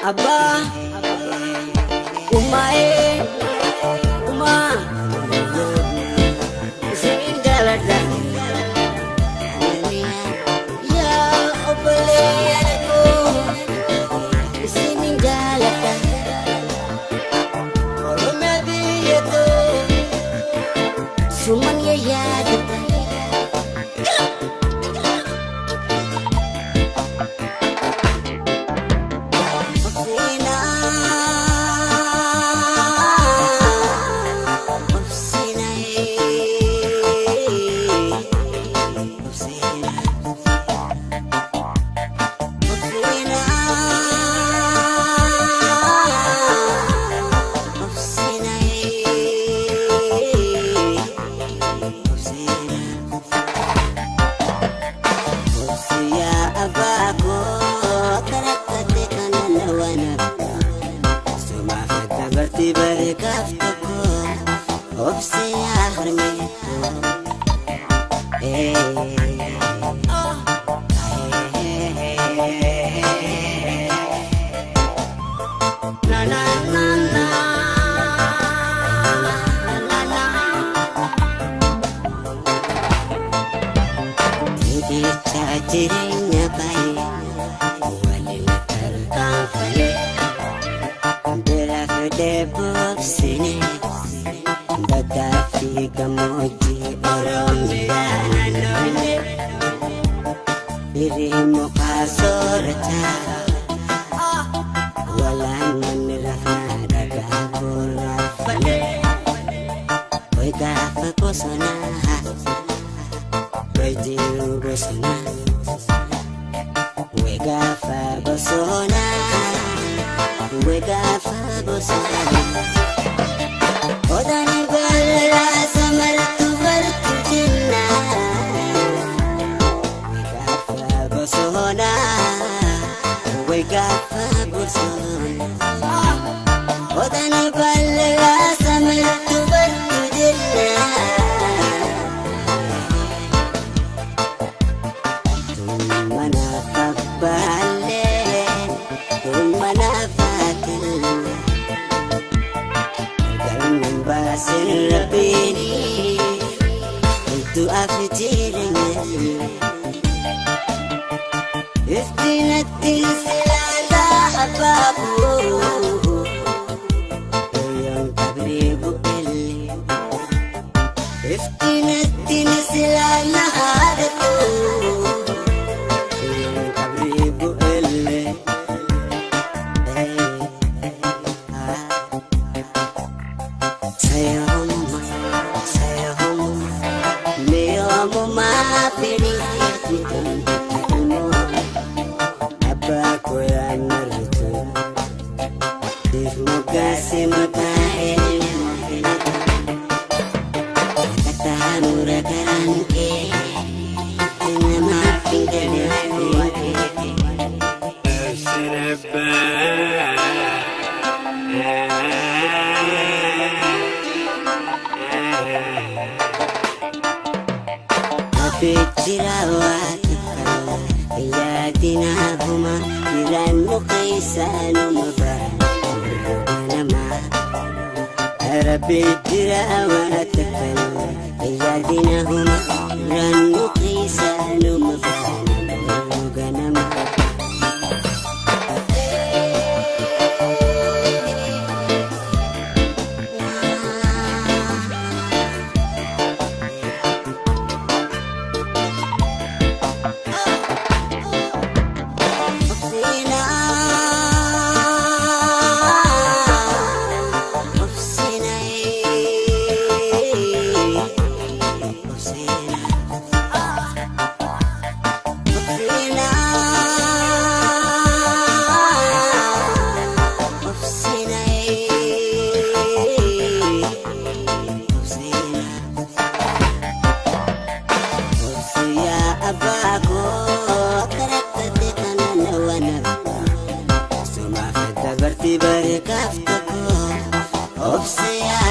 abbaa umae uma sing galada ya obeleku sing galada kalau nabi itu suman ya Jirenya baik, wali terkang kali, bela kedebuk sini, tetapi kemuji orang milanane, dirimu kasorca, walan menerah nada kurafane, koi gafa kosona, koi jiru kosona. Wegafa bosona, wegafa bosona. Odani balala samartu bartu jinna. Wegafa bosona, wegafa bosona. Odani balala samartu bartu jinna. Rabini itu afjirnya istinatin selala ababu yang kabribu eli istinatin selala hadaku yang kabribu eli abbaa ko yang merdu semoga semata ilmu kata murakaran ke nama fingernya Bijirawat Iyatina huma Kiranu kaisanu mabar Nama Arabi jirawat Iyatina huma Kiranu kaisanu mabar Nama berarti berkaftaku, obse ya